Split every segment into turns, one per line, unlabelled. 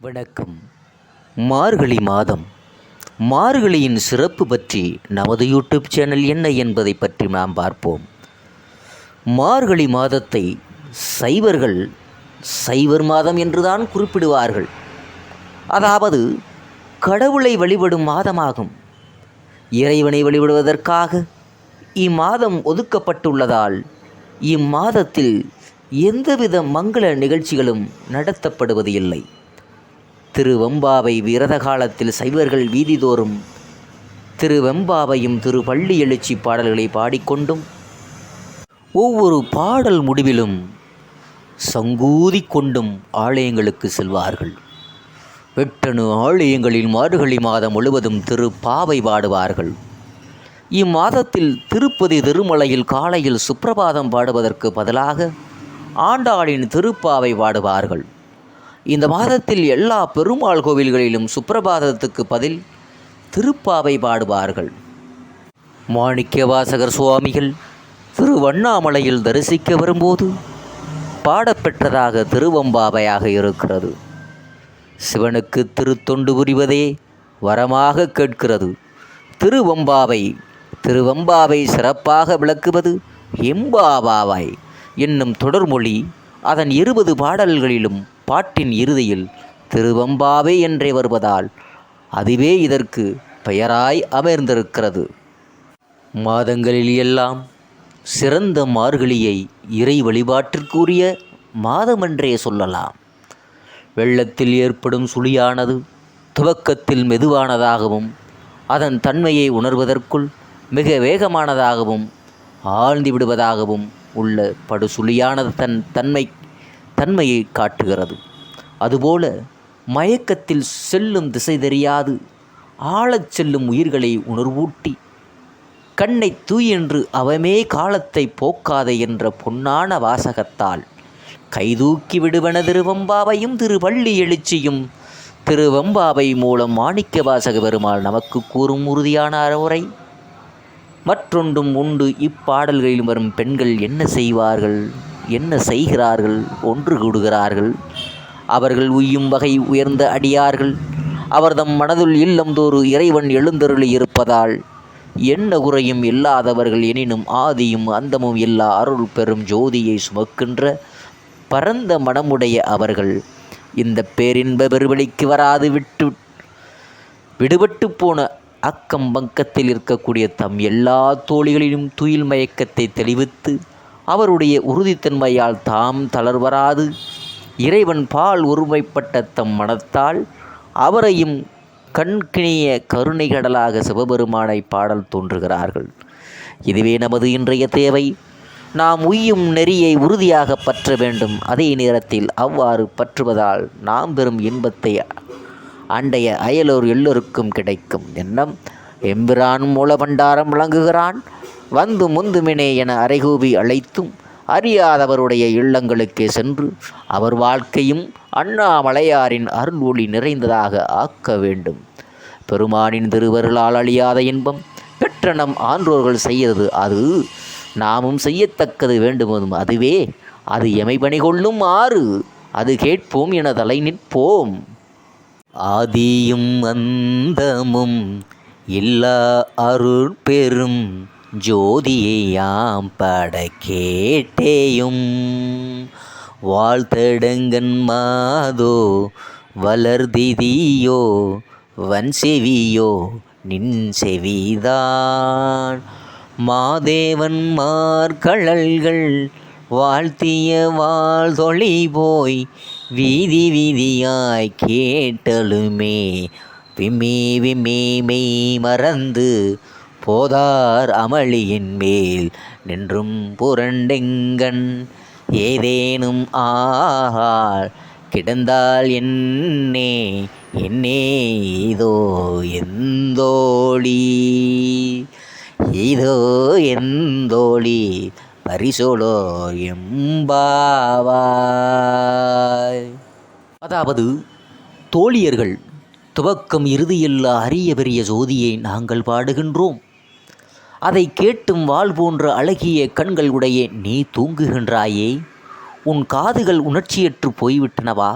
வணக்கம். மார்கழி மாதம். மார்கழியின் சிறப்பு பற்றி நமது யூடியூப் சேனல் என்ன என்பதை பற்றி நாம் பார்ப்போம். மார்கழி மாதத்தை சைவர்கள் சைவர் மாதம் என்றுதான் குறிப்பிடுவார்கள். அதாவது கடவுளை வழிபடும் மாதமாகும். இறைவனை வழிபடுவதற்காக இம்மாதம் ஒதுக்கப்பட்டுள்ளதால் இம்மாதத்தில் எந்தவித மங்கள நிகழ்ச்சிகளும் நடத்தப்படுவது இல்லை. திருவெம்பாவை விரத காலத்தில் சைவர்கள் வீதிதோறும் திருவெம்பாவையும் திருப்பள்ளி எழுச்சி பாடல்களை பாடிக்கொண்டும் ஒவ்வொரு பாடல் முடிவிலும் சங்கூதி கொண்டும் ஆலயங்களுக்கு செல்வார்கள். 8 ஆலயங்களில் மார்கழி மாதம் முழுவதும் திருப்பாவை பாடுவார்கள். இம்மாதத்தில் திருப்பதி திருமலையில் காலையில் சுப்பிரபாதம் பாடுவதற்கு பதிலாக ஆண்டாளின் திருப்பாவை பாடுவார்கள். இந்த மாதத்தில் எல்லா பெருமாள் கோவில்களிலும் சுப்பிரபாதத்துக்கு பதில் திருப்பாவை பாடுவார்கள். மாணிக்கவாசகர் சுவாமிகள் திருவண்ணாமலையில் தரிசிக்க வரும்போது பாடப்பெற்றதாக திருவெம்பாவையாக இருக்கிறது. சிவனுக்கு திருத்தொண்டு புரிவதே வரமாக கேட்கிறது. திருவெம்பாவை சிறப்பாக விளக்குவது எம்பாவாவாய் என்னும் தொடர்மொழி. அதன் 20 பாடல்களிலும் பாட்டின் இறுதியில் திருவெம்பாவை என்றே வருவதால் அதுவே இதற்கு பெயராய் அமர்ந்திருக்கிறது. மாதங்களில் எல்லாம் சிறந்த மார்கழியை இறை வழிபாட்டிற்குரிய மாதமென்றே சொல்லலாம். வெள்ளத்தில் ஏற்படும் சுழியானது துவக்கத்தில் மெதுவானதாகவும் அதன் தன்மையை உணர்வதற்குள் மிக வேகமானதாகவும் ஆழ்ந்து விடுவதாகவும் உள்ள படுசுழியானது தன்மையை காட்டுகிறது. அதுபோல மயக்கத்தில் செல்லும் திசை தெரியாது ஆழச் செல்லும் உயிர்களை உணர்வூட்டி கண்ணை தூயென்று அவமே காலத்தை போக்காதே என்ற பொன்னான வாசகத்தால் கைதூக்கி விடுவன திருவெம்பாவையும் திருப்பள்ளி எழுச்சியும். திருவெம்பாவை மூலம் மாணிக்க வாசக பெருமாள் நமக்கு கூறும் உறுதியான அறவுரை மற்றொன்றும் உண்டு. இப்பாடல்களில் வரும் பெண்கள் என்ன செய்வார்கள், என்ன செய்கிறார்கள், ஒன்று கூடுகிறார்கள். அவர்கள் உய்யும் வகை உயர்ந்த அடியார்கள். அவர்தம் மனதுள் இல்லம்தோறு இறைவன் எழுந்தருளி இருப்பதால் என்ன குறையும் இல்லாதவர்கள். எனினும் ஆதியும் அந்தமும் எல்லா அருள் பெரும் ஜோதியை சுமக்கின்ற பரந்த மனமுடைய அவர்கள் இந்த பேரின்ப பெருவெளிக்கு வராது விடுபட்டு போன அக்கம் பக்கத்தில் இருக்கக்கூடிய தம் எல்லா தோழிகளிலும் துயில் மயக்கத்தை தெளிவித்து அவருடைய உறுதித்தன்மையால் தாம் தளர்வராது இறைவன் பால் ஒருமைப்பட்ட தம் மனத்தால் அவரையும் கண்கிணிய கருணை கடலாக சிவபெருமானை பாடல் தோன்றுகிறார்கள். இதுவே நமது இன்றைய தேவை. நாம் உய்யும் நெறியை உறுதியாக பற்ற வேண்டும். அதே நேரத்தில் அவ்வாறு பற்றுவதால் நாம் பெறும் இன்பத்தை அண்டைய அயலோர் எல்லோருக்கும் கிடைக்கும். எண்ணம் எம்பிரான் மூலபண்டாரம் விளங்குகிறான் வந்து முந்துமினே என அறைகூவி அழைத்தும் அறியாதவருடைய இல்லங்களுக்கே சென்று அவர் வாழ்க்கையும் அண்ணாமலையாரின் அருள் ஒளி நிறைந்ததாக ஆக்க வேண்டும். பெருமானின் திருவருளால் அழியாத இன்பம் பெற்ற நம் ஆன்றோர்கள் செய்கிறது அது நாமும் செய்யத்தக்கது வேண்டுமதும் அதுவே. அது எமை பணி கொள்ளும் ஆறு அது கேட்போம் என தலை நிற்போம். ஆதியும் அந்தமும் இல்லா அருள் பெரும் ஜோதியை யாம் பட கேட்டேயும் வாழ்த்தடங்கன் மாதோ வளர்திதியோ வன்செவியோ நின் செவிதான் மாதேவன் மார்கழல்கள் வாழ்த்திய வாழ்தொழி போய் வீதி வீதியாய் கேட்டலுமே விம்மி மறந்து போதார் அமளியின் மேல் நின்றும் புரண்டெங்கண் ஏதேனும் ஆகால் கிடந்தால் என்னே இதோ எந்தோழி பரிசோலோ எம்பாவாய். அதாவது தோழியர்கள் துவக்கம் இறுதியில்லா அரிய பெரிய ஜோதியை நாங்கள் பாடுகின்றோம். அதை கேட்டும் வாள் போன்ற அழகிய கண்கள் உடைய நீ தூங்குகின்றாயே, உன் காதுகள் உணர்ச்சியற்று போய்விட்டனவா?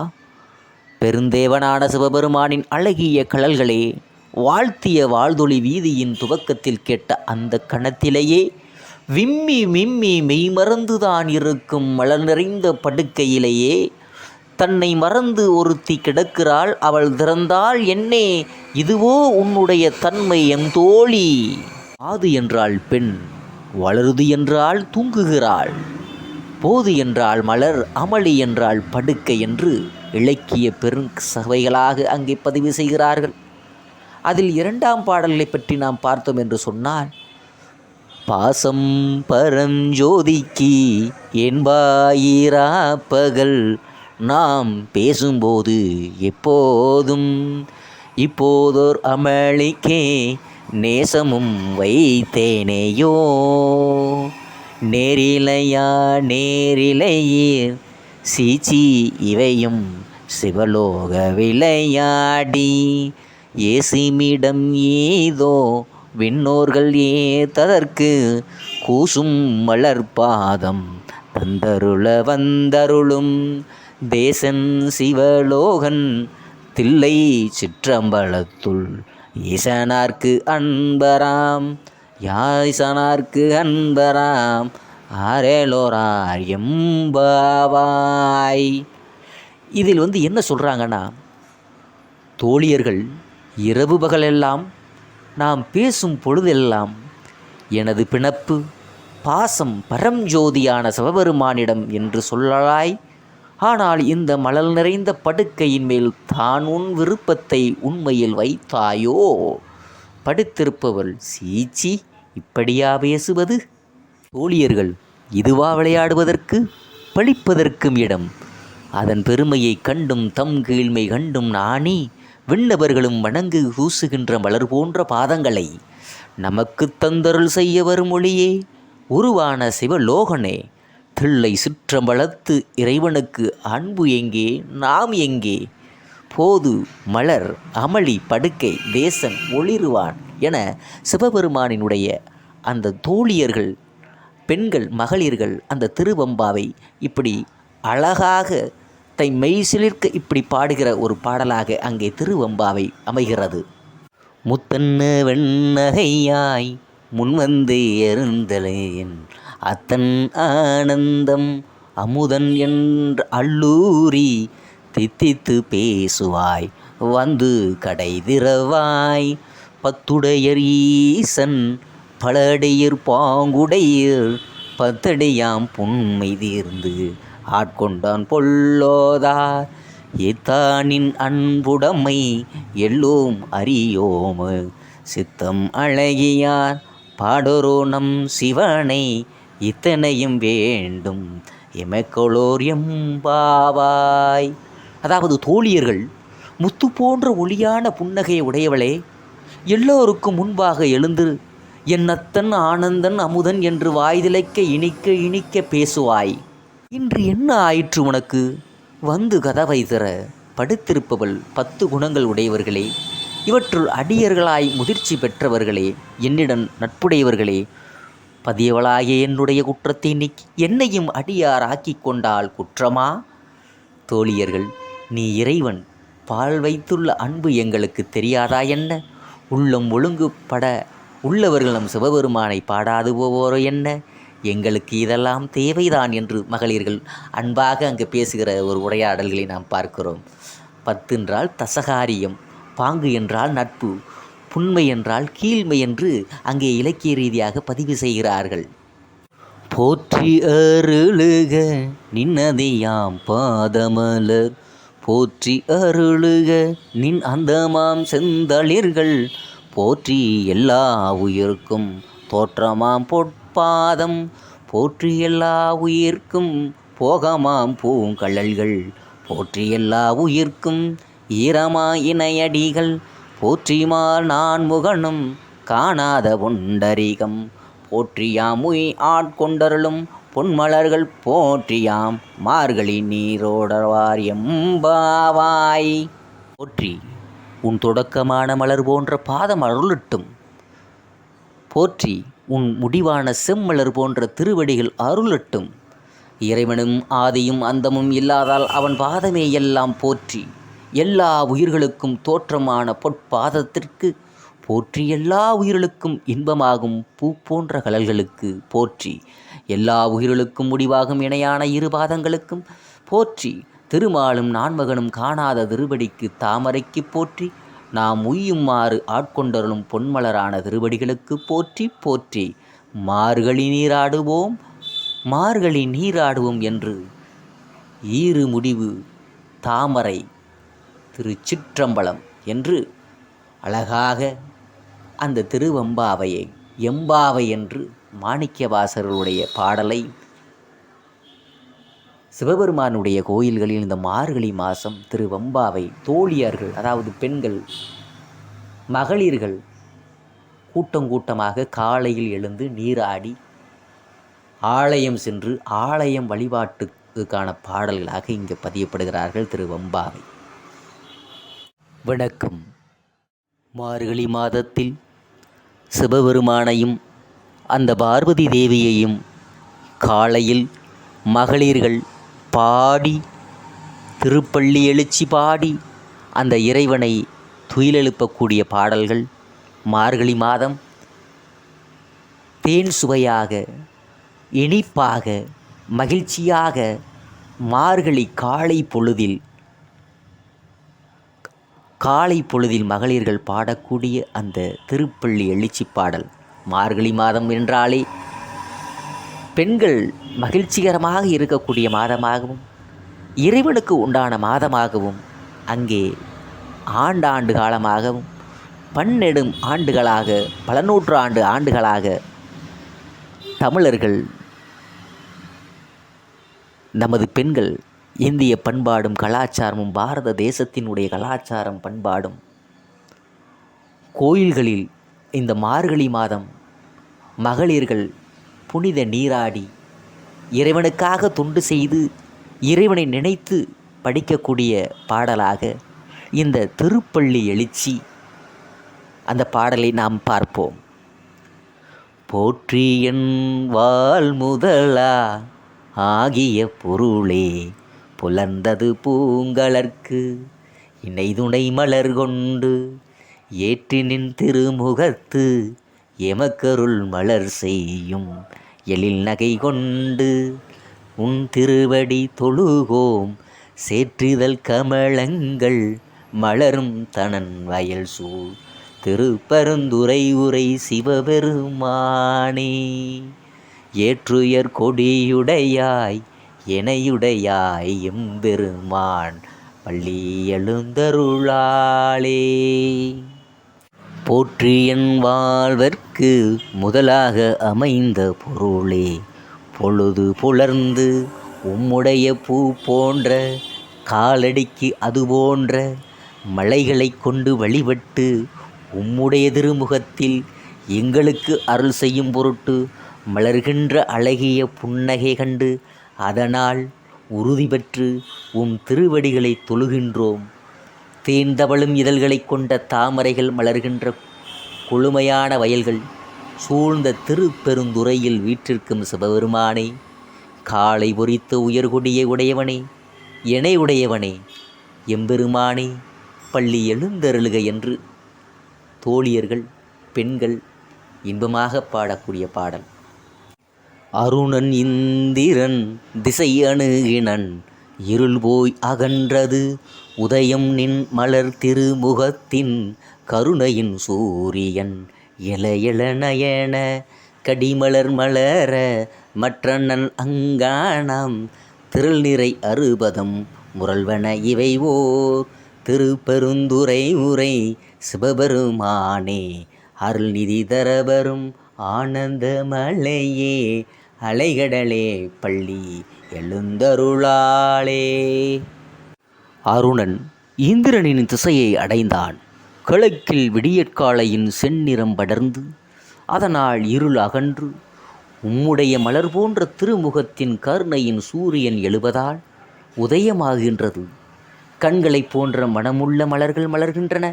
பெருந்தேவனான சிவபெருமானின் அழகிய கழல்களே, வாழ்த்திய வாழ்தொளி வீதியின் துவக்கத்தில் கேட்ட அந்த கணத்திலேயே விம்மி விம்மி மெய்மறந்துதான் இருக்கும் மலர் நிறைந்த படுக்கையிலேயே தன்னை மறந்து ஒருத்தி கிடக்கிறாள். அவள் திறந்தாள் என்னே, இதுவோ உன்னுடைய தன்மை என் தோழி. ஆது என்றாள் பெண், வளருது என்றால் தூங்குகிறாள், போது என்றால் மலர், அமளி என்றால் படுக்கை என்று இலக்கிய பெருசபைகளாக அங்கே பதிவு செய்கிறார்கள். அதில் இரண்டாம் பாடலை பற்றி நாம் பார்த்தோம் என்று சொன்னால், பாசம் பரஞ்சோதிக்கு என்பாயிரா பகல் நாம் பேசும்போது எப்போதும் இப்போதோர் அமளிக்கே நேசமும் வைத்தேனேயோ, நேரிலையா நேரிலையீர் சீச்சி இவையும் சிவலோக விளையாடி ஏசிமிடம் ஏதோ விண்ணோர்கள் ஏத்ததற்கு கூசும் மலர்பாதம் தந்தருள வந்தருளும் தேசன் சிவலோகன் தில்லை சிற்றம்பலத்துள் ஈசனார்க்கு அன்பராம் யாசனார்க்கு அன்பராம் ஆரேலோரார் எம்பாவாய். இதில் என்ன சொல்கிறாங்கன்னா, தோழியர்கள் இரவு பகலெல்லாம் நாம் பேசும் பொழுதெல்லாம் எனது பிணப்பு பாசம் பரஞ்சோதியான சிவபெருமானிடம் என்று சொல்லலாய். ஆனால் இந்த மலர் நிறைந்த படுக்கையின் மேல் தான் உன் விருப்பத்தை உண்மையில் வைத்தாயோ? படுத்திருப்பவள் சீச்சி, இப்படியா பேசுவது? தோழியர்கள் இதுவா விளையாடுவதற்கு பழிப்பதற்கும் இடம்? அதன் பெருமையை கண்டும் தம் கீழ்மை கண்டும் நாணி விண்ணவர்களும் வணங்கு கூசுகின்ற மலர் போன்ற பாதங்களை நமக்கு தந்தருள் செய்ய வரும் ஒளியே, உருவான சிவலோகனே, தில்லை சிற்றம்பலத்து இறைவனுக்கு அன்பு எங்கே, நாம் எங்கே? போது மலர் அமளி படுக்கை தேசன் ஒளிருவான் என சிவபெருமானினுடைய அந்த தோழியர்கள் பெண்கள் மகளிர்கள் அந்த திருவம்பாவை இப்படி அழகாக மெய்சிலிர்க்க இப்படி பாடுகிற ஒரு பாடலாக அங்கே திருவம்பாவை அமைகிறது. முத்தன்ன வெண்ணகையாய் முன்வந்து எருந்தலேன் அத்தன் ஆனந்தம் அமுதன் என்ற அல்லூரி தித்தித்து பேசுவாய் வந்து கடை திறவாய் பத்துடையர் ஈசன் பலடையர் பாங்குடையர் பத்தடையாம் புண்மை தீர்ந்து ஆட்கொண்டான் பொல்லோதார் ஏத்தானின் அன்புடைமை எல்லோம் அறியோம சித்தம் அழகியார் பாடொரோ நம் சிவனை இத்தனையும் வேண்டும் எமக்கொளோர் எம்பாவாய். அதாவது தோழியர்கள் முத்து போன்ற ஒளியான புன்னகை உடையவளே, எல்லோருக்கும் முன்பாக எழுந்து என்னத்தன் ஆனந்தன் அமுதன் என்று வாய்திலைக்க இனிக்க இனிக்க பேசுவாய். இன்று என்ன ஆயிற்று உனக்கு? வந்து கதவை திற. படுத்திருப்பவள் 10 குணங்கள் உடையவர்களே, இவற்றுள் அடியர்களாய் முதிர்ச்சி பெற்றவர்களே, என்னிடம் நட்புடையவர்களே, பதியவளாகிய என்னுடைய குற்றத்தை நீக்கி என்னையும் அடியார் ஆக்கி கொண்டால் குற்றமா? தோழியர்கள், நீ இறைவன் பால் வைத்துள்ள அன்பு எங்களுக்கு தெரியாதா என்ன? உள்ளம் ஒழுங்குபட உள்ளவர்கள் நம் சிவபெருமானை பாடாது போவோரோ என்ன? எங்களுக்கு இதெல்லாம் தேவைதான் என்று மகளிர்கள் அன்பாக அங்கு பேசுகிற ஒரு உரையாடல்களை நாம் பார்க்கிறோம். 10 என்றால் தசகாரியம், பாங்கு என்றால் நட்பு, புண்மை என்றால் கீழ்மை என்று அங்கே இலக்கிய ரீதியாக பதிவு செய்கிறார்கள். போற்றி அருளுக நின்னதியாம் பாதமலர் போற்றி அருளுக நின் அந்தமாம் செந்தளிர்கள் போற்றி எல்லா உயிர்க்கும் தோற்றமாம் பொற்பாதம் போற்றி எல்லா உயிர்க்கும் போகமாம் பூங்கழல்கள் போற்றி எல்லா உயிர்க்கும் ஈரமா இணையடிகள் போற்றிமால் நான் முகனும் காணாத பொண்டரிகம் போற்றியாம் உய் ஆட்கொண்டருளும் பொன்மலர்கள் போற்றியாம் மார்கழி நீரோடவார் எம்பாவாய். போற்றி உன் தொடக்கமான மலர் போன்ற பாதம் அருளட்டும். போற்றி உன் முடிவான செம்மலர் போன்ற திருவடிகள் அருளட்டும். இறைவனும் ஆதியும் அந்தமும் இல்லாதால் அவன் பாதமே எல்லாம் போற்றி எல்லா உயிர்களுக்கும் தோற்றமான பொற்பாதத்திற்கு போற்றி, எல்லா உயிர்களுக்கும் இன்பமாகும் பூ போன்ற கலல்களுக்கு போற்றி, எல்லா உயிர்களுக்கும் முடிவாகும் இணையான இரு பாதங்களுக்கும் போற்றி, திருமாலும் நான்மகனும் காணாத திருவடிக்கு தாமரைக்கு போற்றி, நாம் உய்யுமாறு ஆட்கொண்டருளும் பொன்மலரான திருவடிகளுக்கு போற்றி போற்றி. மார்கழி நீராடுவோம், மார்கழி நீராடுவோம் என்று ஈறு முடிவு தாமரை திருச்சிற்றம்பலம் என்று அழகாக அந்த திருவெம்பாவையை எம்பாவை என்று மாணிக்கவாசகருடைய பாடலை சிவபெருமானுடைய கோயில்களில் இந்த மார்கழி மாதம் திருவெம்பாவை தோழியர்கள், அதாவது பெண்கள், மகளிர்கள் கூட்டமாக காலையில் எழுந்து நீராடி ஆலயம் சென்று ஆலயம் வழிபாட்டுக்கான பாடல்களாக இங்கு பதியப்படுகிறார்கள் திருவெம்பாவை. வணக்கம். மார்கழி மாதத்தில் சிவபெருமானையும் அந்த பார்வதி தேவியையும் காலையில் மகளிர்கள் பாடி திருப்பள்ளி எழுச்சி பாடி அந்த இறைவனை துயிலெழுப்பக்கூடிய பாடல்கள் மார்கழி மாதம் தேன் சுவையாக, இனிப்பாக, மகிழ்ச்சியாக மார்கழி காலை பொழுதில் மகளிர்கள் பாடக்கூடிய அந்த திருப்பள்ளி எழுச்சி பாடல். மார்கழி மாதம் என்றாலே பெண்கள் மகிழ்ச்சிகரமாக இருக்கக்கூடிய மாதமாகவும் இறைவனுக்கு உண்டான மாதமாகவும் அங்கே ஆண்டாண்டு காலமாகவும் பன்னெடும் ஆண்டுகளாக பல நூற்றாண்டு ஆண்டுகளாக தமிழர்கள், நமது பெண்கள் இந்திய பண்பாடும் கலாச்சாரமும் பாரத தேசத்தினுடைய கலாச்சாரம் பண்பாடும் கோயில்களில் இந்த மார்கழி மாதம் மகளிர்கள் புனித நீராடி இறைவனுக்காக தொண்டு செய்து இறைவனை நினைத்து படிக்கக்கூடிய பாடலாக இந்த திருப்பள்ளி எழுச்சி அந்த பாடலை நாம் பார்ப்போம். போற்றி என் வாள் முதலா ஆகிய பொருளே புலர்ந்தது பூங்கலர்க்கு இணை துணை மலர் கொண்டு ஏற்றி நின் திருமுகத்து எமக்கருள் மலர் செய்யும் எழில் நகை கொண்டு உன் திருவடி தொழுகோம் சேற்றிதழ் கமலங்கள் மலரும் தனன் வயல் சூழ் திருப்பரந்துரை உரை சிவபெருமானே. ஏற்றுயர் கொடியுடையாய் எனையுடையாய் எம்பெருமான் பள்ளி எழுந்தருளாளே. போற்றி என் வாழ்வர்க்கு முதலாக அமைந்த பொருளே பொழுது புலர்ந்து உம்முடைய பூ போன்ற காலடிக்கு அது போன்ற மலைகளை கொண்டு வழிபட்டு உம்முடைய திருமுகத்தில் எங்களுக்கு அருள் செய்யும் பொருட்டு மலர்கின்ற அழகிய புன்னகை கண்டு அதனால் உறுதி பெற்று உம் திருவடிகளை தொழுகின்றோம். தேர்ந்தவளும் இதழ்களை கொண்ட தாமரைகள் மலர்கின்ற கொழுமையான வயல்கள் சூழ்ந்த திருப்பெருந்துறையில் வீற்றிருக்கும் சிவபெருமானே, காலை பொறித்த உயர்கொடியை உடையவனே, எனை உடையவனே, எம்பெருமானே பள்ளி எழுந்தருளுக என்று தோழியர்கள் பெண்கள் இன்பமாக பாடக்கூடிய பாடல். அருணன் இந்திரன் திசை அணுகினன் இருள் போய் அகன்றது உதயம் நின் மலர் திருமுகத்தின் கருணையின் சூரியன் எல எல நயன கடிமலர் மலர மற்றனன் அங்கானாம் திரள் நிறை அறுபதம் முரல்வன இவை ஓர் திருப்பெருந்துறை உரை சிவபெருமானே அருள் நிதி தரவரும் ஆனந்த மலையே அலைகடலே பள்ளி எழுந்தருளாளே. அருணன் இந்திரனின் திசையை அடைந்தான். கிழக்கில் விடியற்காலையின் செந்நிறம் படர்ந்து அதனால் இருள் அகன்று உம்முடைய மலர் போன்ற திருமுகத்தின் கருணையின் சூரியன் எழுவதால் உதயமாகின்றது. கண்களைப் போன்ற மனமுள்ள மலர்கள் மலர்கின்றன.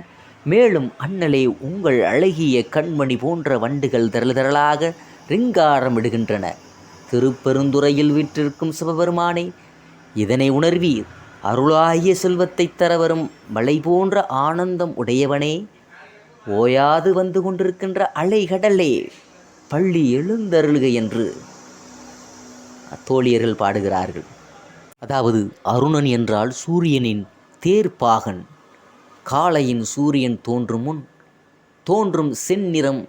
மேலும் அண்ணலே உங்கள் அழகிய கண்மணி போன்ற வண்டுகள் திரளாக ரிங்காரமிடுகின்றன. திருப்பெருந்துறையில் வீற்றிருக்கும் சிவபெருமானே, இதனை உணர்வீர். அருளாகிய செல்வத்தை தர வரும் மலை போன்ற ஆனந்தம் உடையவனே, ஓயாது வந்து கொண்டிருக்கின்ற அலைகடலே, பள்ளி எழுந்தருளுக என்று தோழியர்கள் பாடுகிறார்கள். அதாவது அருணன் என்றால் சூரியனின் தேர்ப்பாகன். காலையின் சூரியன் தோன்றும் முன் தோன்றும் செந்நிறம்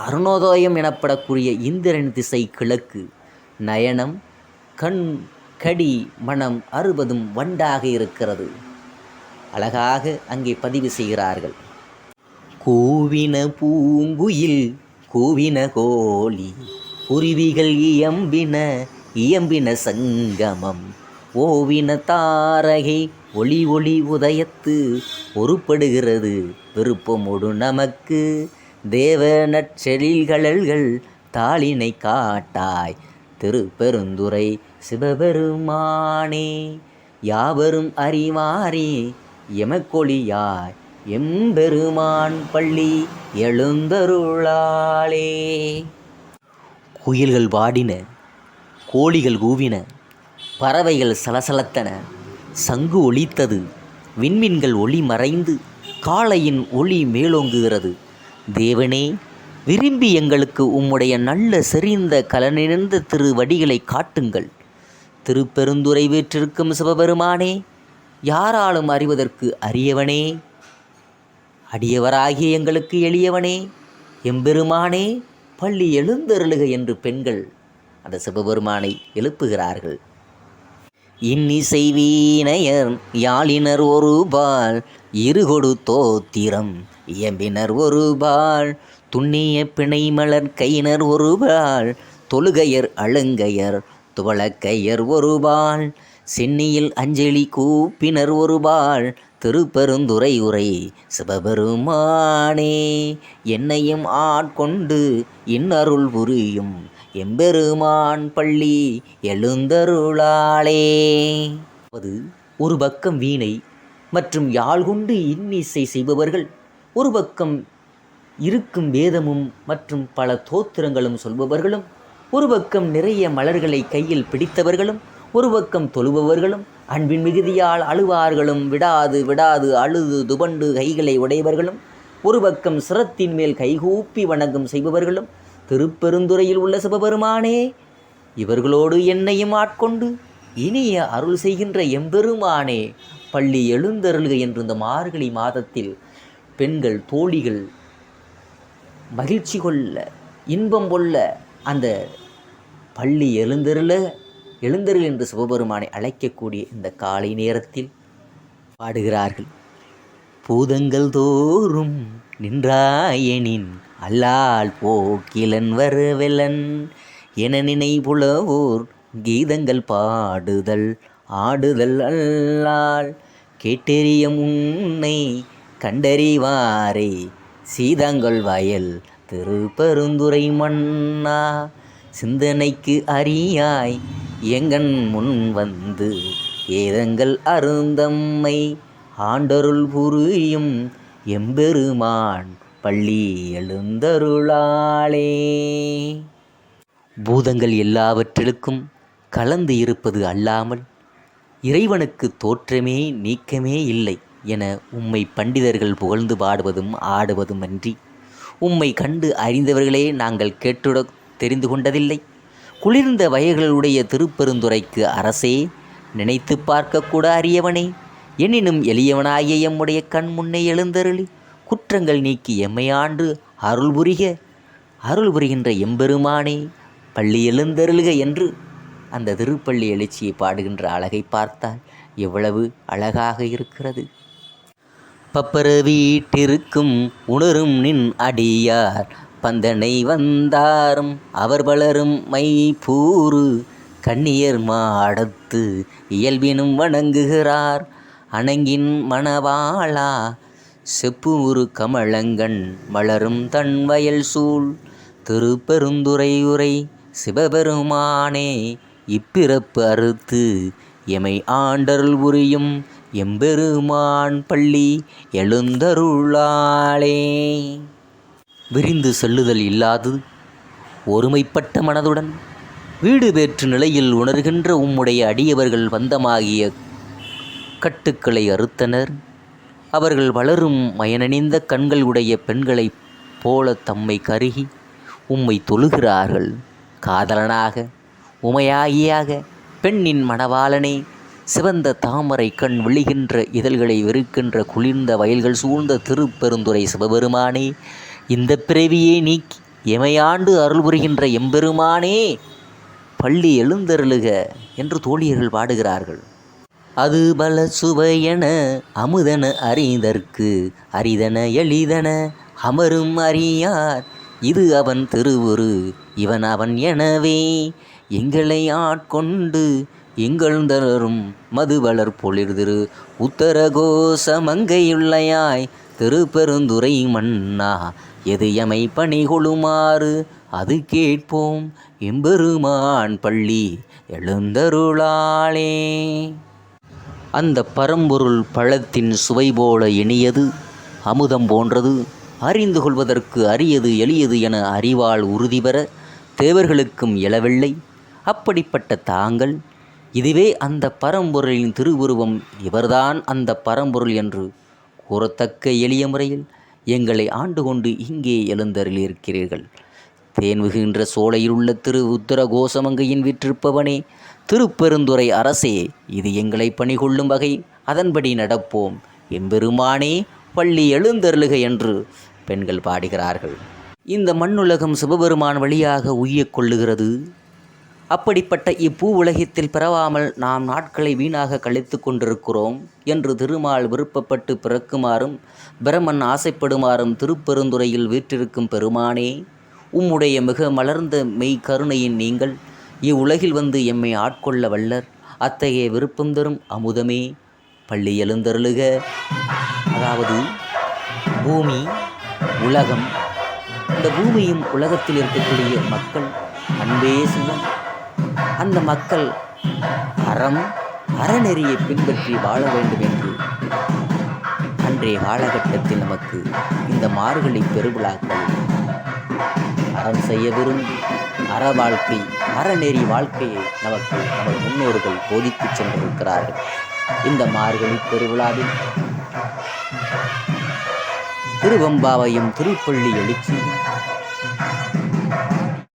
அருணோதயம் எனப்படக்கூடிய இந்திரன் திசை கிழக்கு. நயனம், கண், கடி, மனம் 60 வண்டாக இருக்கிறது. அழகாக அங்கே பதிவு செய்கிறார்கள். கூவின பூங்குயில் கூவின கோழி, குருவிகள் இயம்பின சங்கமம், ஓவின தாரகை ஒளி ஒளி உதயத்து ஒருப்படுகிறது விருப்பமோடு நமக்கு, தேவ நற்செழில்களல்கள் தாளினை காட்டாய் திருப்பெருந்துறை சிவபெருமானே, யாவரும் அறிவாரே எமக்கொழியாய் எம்பெருமான் பள்ளி எழுந்தருளாலே. குயில்கள் பாடின, கோழிகள் கூவின, பறவைகள் சலசலத்தன, சங்கு ஒலித்தது, விண்மீன்கள் ஒளி மறைந்து காளையின் ஒளி மேலோங்குகிறது. தேவனே, விரும்பி எங்களுக்கு உம்முடைய நல்ல செறிந்த கலனிருந்த திருவடிகளை காட்டுங்கள். திருப்பெருந்துறை வீற்றிருக்கும் சிவபெருமானே, யாராலும் அறிவதற்கு அரியவனே, அடியவராகிய எங்களுக்கு எளியவனே, எம்பெருமானே பள்ளி எழுந்தருளுக என்று பெண்கள் அந்த சிவபெருமானை எழுப்புகிறார்கள். இன்னிசை வீணையர் யாழினர் ஒருபால், இருகொடு தோத்திரம் இயம்பினர் ஒருபால், துண்ணிய பிணைமலர் கையினர் ஒருபால், தொழுகையர் அழுங்கையர் துவளக்கையர் ஒருபால், சென்னியில் அஞ்சலி கூப்பினர் ஒருபால், திருப்பெருந்துறை உரை சிவபெருமானே, என்னையும் ஆட்கொண்டு இன்னருள் புரியும் எம்பெருமான் பள்ளி எழுந்தருளாலே. அது ஒரு பக்கம் வீணை மற்றும் யாழ் கொண்டு இன்னிசை செய்பவர்கள், ஒரு பக்கம் இருக்கும் வேதமும் மற்றும் பல தோத்திரங்களும் சொல்பவர்களும், ஒரு பக்கம் நிறைய மலர்களை கையில் பிடித்தவர்களும், ஒரு பக்கம் தொழுபவர்களும், அன்பின் மிகுதியால் அழுவார்களும், விடாது அழுது துபண்டு கைகளை உடையவர்களும், ஒரு பக்கம் சிரத்தின் மேல் கைகூப்பி வணங்கும் செய்பவர்களும், திருப்பெருந்துறையில் உள்ள சிவபெருமானே, இவர்களோடு என்னையும் ஆட்கொண்டு இனிய அருள் செய்கின்ற எம்பெருமானே பள்ளி எழுந்தருள்க என்று இந்த மார்கழி மாதத்தில் பெண்கள் தோழிகள் மகிழ்ச்சி கொள்ள இன்பம் கொள்ள அந்த பள்ளி எழுந்தருள் என்று சிவபெருமானை அழைக்கக்கூடிய இந்த காலை நேரத்தில் பாடுகிறார்கள். பூதங்கள் தோறும் நின்றாயனின் அல்லால் போக்கிலன் வரவெலன் என நினைவுளவோர் கீதங்கள் பாடுதல் ஆடுதல் அல்லால், கேட்டெறிய உன்னை கண்டறிவாரே சீதாங்கொள் வயல் திருப்பெருந்துறை மன்னா, சிந்தனைக்கு அறியாய் எங்கன் முன் வந்து ஏதங்கள் அருந்தம்மை ஆண்டருள் புரியும் எம்பெருமான் பள்ளி எழுந்தருளாலே. பூதங்கள் எல்லாவற்றிற்கும் கலந்து இருப்பது அல்லாமல் இறைவனுக்கு தோற்றமே நீக்கமே இல்லை என உம்மை பண்டிதர்கள் புகழ்ந்து பாடுவதும் ஆடுவதும் அன்றி, உம்மை கண்டு அறிந்தவர்களே நாங்கள் கேட்டுட தெரிந்து கொண்டதில்லை. குளிர்ந்த வயல்களுடைய திருப்பெருந்துறைக்கு அரசே, நினைத்து பார்க்கக்கூட அரியவனே, எனினும் எளியவனாகிய எம்முடைய கண் முன்னே எழுந்தருளி குற்றங்கள் நீக்கி எம்மையாண்டு அருள் புரிகின்ற எம்பெருமானே பள்ளி எழுந்தருளுக என்று அந்த திருப்பள்ளி எழுச்சியை பாடுகின்ற அழகை பார்த்தால் எவ்வளவு அழகாக இருக்கிறது. பப்பர வீட்டிற்கும் உணரும் நின் அடியார் பந்தனை வந்தாரும் அவர் பலரும் மைப்பூறு கண்ணியர் மாடத்து இயல்பினும் வணங்குகிறார், அணங்கின் மணவாளா செப்பு உரு கமலங்கண் மலரும் தன் வயல் சூழ் திருப்பெருந்துறை உரை சிவபெருமானே, இப்பிறப்பு அறுத்து எமை ஆண்டருள் புரியும் எம்பெருமான் பள்ளி எழுந்தருளாலே. விரிந்து செல்லுதல் இல்லாது ஒருமைப்பட்ட மனதுடன் வீடு பெற்று நிலையில் உணர்கின்ற உம்முடைய அடியவர்கள் பந்தமாகிய கட்டுக்களை அறுத்தனர். அவர்கள் வளரும் மயனணிந்த கண்கள் உடைய பெண்களைப் போல தம்மை கருகி உம்மை தொழுகிறார்கள். காதலனாக உமையாகியாக பெண்ணின் மணவாளனே, சிவந்த தாமரை கண் விழுகின்ற இதழ்களை வெறுக்கின்ற குளிர்ந்த வயல்கள் சூழ்ந்த திருப்பெருந்துறை சிவபெருமானே, இந்த பிறவியே நீக்கி எமையாண்டு அருள் புரிகின்ற எம்பெருமானே, பள்ளி எழுந்தருளுக என்று தோழியர்கள் பாடுகிறார்கள். அது பல சுவையென அமுதன அறிதற்கு அரிதன எளிதன அமரும் அறியார், இது அவன் திருவுரு இவன் அவன் எனவே, எங்களை ஆட்கொண்டு எங்கள்தரும் மதுவளர் பொழிர்திரு உத்தரகோச மங்கையுள்ளையாய் திருப்பெருந்துறை மன்னா, எது எமை பணி கொளுமாறு அது கேட்போம் எம்பெருமான் பள்ளி எழுந்தருளாளே. அந்த பரம்பொருள் பழத்தின் சுவை போல இனியது, அமுதம் போன்றது, அறிந்து கொள்வதற்கு அரியது எளியது என அறிவால் உறுதி பெற தேவர்களுக்கும் இயலவில்லை. அப்படிப்பட்ட தாங்கள் இதுவே அந்த பரம்பொருளின் திருவுருவம், இவர்தான் அந்த பரம்பொருள் என்று கூறத்தக்க எளிய முறையில் எங்களை ஆண்டு கொண்டு இங்கே எழுந்தருளியிருக்கிறீர்கள். தேன்மிகுகின்ற சோலையில் உள்ள திரு உத்தர கோசமங்கையின் வீற்றிருப்பவனே, திருப்பெருந்துறை அரசே, இது எங்களை பணிகொள்ளும் வகை, அதன்படி நடப்போம் எம்பெருமானே, பள்ளி எழுந்தருளுக என்று பெண்கள் பாடுகிறார்கள். இந்த மண்ணுலகம் சிவபெருமான் வழியாக உய்யக் கொள்ளுகிறது. அப்படிப்பட்ட இப்பூ உலகத்தில் பிறவாமல் நாம் நாட்களை வீணாக கழித்து கொண்டிருக்கிறோம் என்று திருமால் விருப்பப்பட்டு பிறக்குமாறும் பிரமன் ஆசைப்படுமாறும் திருப்பெருந்துறையில் வீற்றிருக்கும் பெருமானே, உம்முடைய மிக மலர்ந்த மெய் கருணையின் நீங்கள் இவ்வுலகில் வந்து எம்மை ஆட்கொள்ள வல்லர். அத்தகைய விருப்பம் தரும் அமுதமே, பள்ளி எழுந்தருளுக. அதாவது பூமி, உலகம், இந்த பூமியும் உலகத்தில் இருக்கக்கூடிய மக்கள் அன்பே சிவம். அந்த மக்கள் அறநெறியை பின்பற்றி வாழ வேண்டும் என்று அன்றைய காலகட்டத்தில் நமக்கு இந்த மார்கழி பெருவிழாக்கள் அறம் செய்ய விரும்பி அற வாழ்க்கை, அறநெறி வாழ்க்கையை நமக்கு நமது முன்னோர்கள் போதித்து சென்றிருக்கிறார்கள். இந்த மார்கழி பெருவிழாவில் திருவம்பாவையும் திருப்பள்ளி எழுச்சியும்